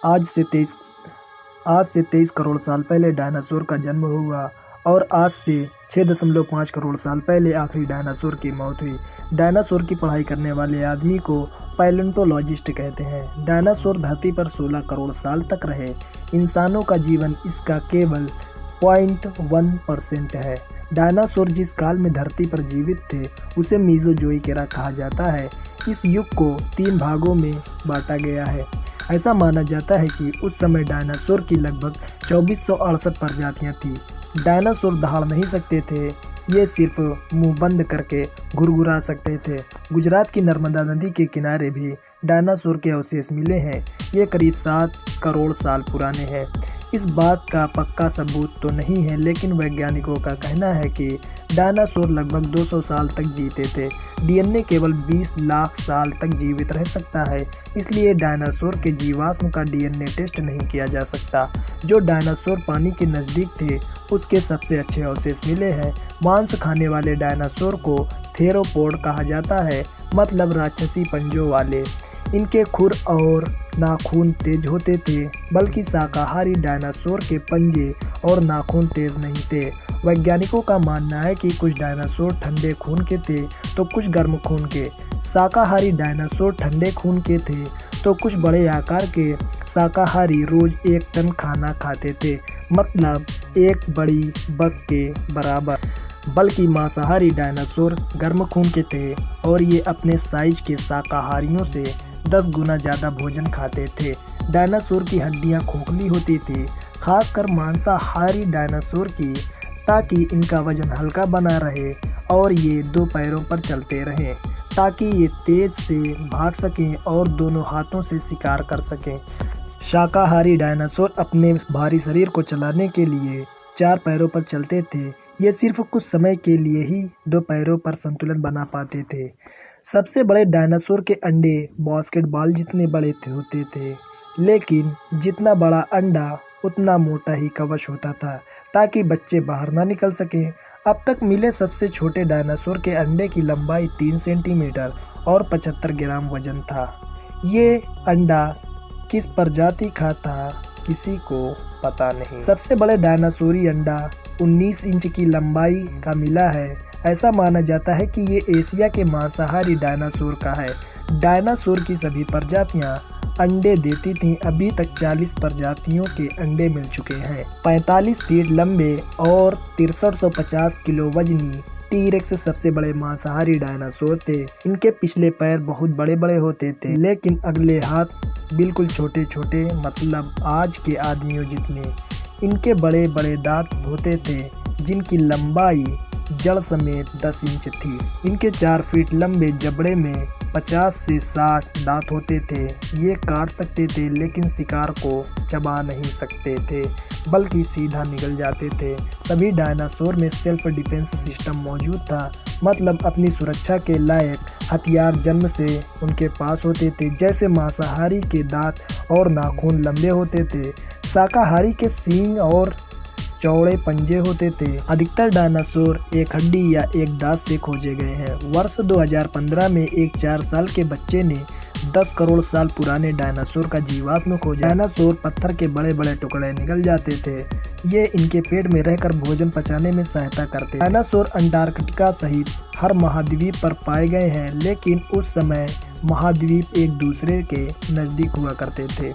आज से 23 करोड़ साल पहले डायनासोर का जन्म हुआ और आज से 6.5 करोड़ साल पहले आखिरी डायनासोर की मौत हुई। डायनासोर की पढ़ाई करने वाले आदमी को पैलेंटोलॉजिस्ट कहते हैं। डायनासोर धरती पर 16 करोड़ साल तक रहे। इंसानों का जीवन इसका केवल 0.1% है। डायनासोर जिस काल में धरती पर जीवित थे उसे मीसोजोइक एरा कहा जाता है। इस युग को 3 भागों में बांटा गया है। ऐसा माना जाता है कि उस समय डायनासोर की लगभग 2468 प्रजातियां थीं। डायनासोर दहाड़ नहीं सकते थे, ये सिर्फ मुंह बंद करके घुरघुरा सकते थे। गुजरात की नर्मदा नदी के किनारे भी डायनासोर के अवशेष मिले हैं। ये करीब 7 करोड़ साल पुराने हैं। इस बात का पक्का सबूत तो नहीं है, लेकिन वैज्ञानिकों का कहना है कि डायनासोर लगभग 200 साल तक जीते थे। डीएनए केवल 20 लाख साल तक जीवित रह सकता है, इसलिए डायनासोर के जीवाश्म का डीएनए टेस्ट नहीं किया जा सकता। जो डायनासोर पानी के नज़दीक थे उसके सबसे अच्छे अवशेष मिले हैं। मांस खाने वाले डायनासोर को थेरोपोड कहा जाता है, मतलब राक्षसी पंजों वाले। इनके खुर और नाखून तेज होते थे, बल्कि शाकाहारी डायनासोर के पंजे और नाखून तेज नहीं थे। वैज्ञानिकों का मानना है कि कुछ डायनासोर ठंडे खून के थे तो कुछ गर्म खून के। शाकाहारी डायनासोर ठंडे खून के थे तो कुछ बड़े आकार के शाकाहारी रोज 1 टन खाना खाते थे, मतलब एक बड़ी बस के बराबर। बल्कि मांसाहारी डायनासोर गर्म खून के थे और ये अपने साइज के शाकाहारियों से 10 गुना ज़्यादा भोजन खाते थे। डायनासोर की हड्डियां खोखली होती थी, खासकर मांसाहारी डायनासोर की, ताकि इनका वजन हल्का बना रहे और ये 2 पैरों पर चलते रहें, ताकि ये तेज से भाग सकें और दोनों हाथों से शिकार कर सकें। शाकाहारी डायनासोर अपने भारी शरीर को चलाने के लिए 4 पैरों पर चलते थे। ये सिर्फ कुछ समय के लिए ही 2 पैरों पर संतुलन बना पाते थे। सबसे बड़े डायनासोर के अंडे बास्केटबॉल जितने बड़े होते थे, लेकिन जितना बड़ा अंडा उतना मोटा ही कवच होता था, ताकि बच्चे बाहर ना निकल सकें। अब तक मिले सबसे छोटे डायनासोर के अंडे की लंबाई 3 सेंटीमीटर और 75 ग्राम वजन था। ये अंडा किस प्रजाति का था किसी को पता नहीं। सबसे बड़े डायनासोरी अंडा 19 इंच की लंबाई का मिला है। ऐसा माना जाता है कि ये एशिया के मांसाहारी डायनासोर का है। डायनासोर की सभी प्रजातियां अंडे देती थीं। अभी तक 40 प्रजातियों के अंडे मिल चुके हैं। 45 फीट लंबे और 6350 किलो वजनी टी-रेक्स सबसे बड़े मांसाहारी डायनासोर थे। इनके पिछले पैर बहुत बड़े बड़े होते थे, लेकिन अगले हाथ बिल्कुल छोटे छोटे, मतलब आज के आदमियों जितने। इनके बड़े बड़े दांत होते थे, जिनकी लंबाई जड़ समेत 10 इंच थी। इनके 4 फीट लंबे जबड़े में 50 से 60 दांत होते थे। ये काट सकते थे, लेकिन शिकार को चबा नहीं सकते थे, बल्कि सीधा निगल जाते थे। सभी डायनासोर में सेल्फ डिफेंस सिस्टम मौजूद था, मतलब अपनी सुरक्षा के लायक हथियार जन्म से उनके पास होते थे। जैसे मांसाहारी के दांत और नाखून लंबे होते थे, शाकाहारी के सींग और चौड़े पंजे होते थे। अधिकतर डायनासोर एक हड्डी या एक दांत से खोजे गए हैं। वर्ष 2015 में एक 4 साल के बच्चे ने 10 करोड़ साल पुराने डायनासोर का जीवाश्म खोजा। डायनासोर पत्थर के बड़े बड़े टुकड़े निकल जाते थे। ये इनके पेट में रहकर भोजन पचाने में सहायता करते। डायनासोर अंटार्कटिका सहित हर महाद्वीप पर पाए गए हैं, लेकिन उस समय महाद्वीप एक दूसरे के नज़दीक हुआ करते थे।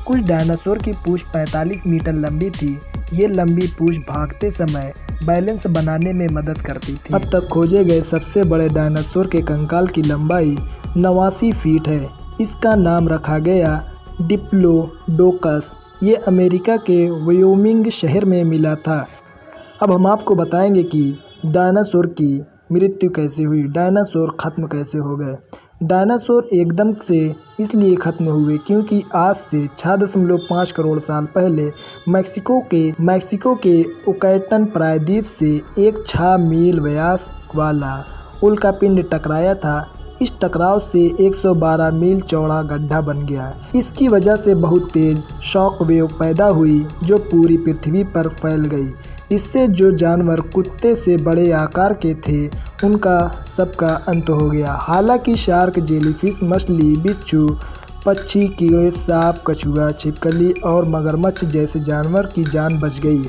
कुछ डायनासोर की पूंछ 45 मीटर लंबी थी। ये लंबी पूंछ भागते समय बैलेंस बनाने में मदद करती थी। अब तक खोजे गए सबसे बड़े डायनासोर के कंकाल की लंबाई 89 फीट है। इसका नाम रखा गया डिप्लोडोकस। ये अमेरिका के वायोमिंग शहर में मिला था। अब हम आपको बताएंगे कि डायनासोर की मृत्यु कैसे हुई, डायनासोर खत्म कैसे हो गए। डायनासोर एकदम से इसलिए खत्म हुए क्योंकि आज से 6.5 करोड़ साल पहले मैक्सिको के युकाटन प्रायद्वीप से एक 6 मील व्यास वाला उल्कापिंड टकराया था। इस टकराव से 112 मील चौड़ा गड्ढा बन गया। इसकी वजह से बहुत तेज शॉक वेव पैदा हुई जो पूरी पृथ्वी पर फैल गई। इससे जो जानवर कुत्ते से बड़े आकार के थे उनका सबका अंत हो गया। हालांकि शार्क, जेलीफिश, मछली, बिच्छू, पक्षी, कीड़े, सांप, कछुआ, छिपकली और मगरमच्छ जैसे जानवर की जान बच गई।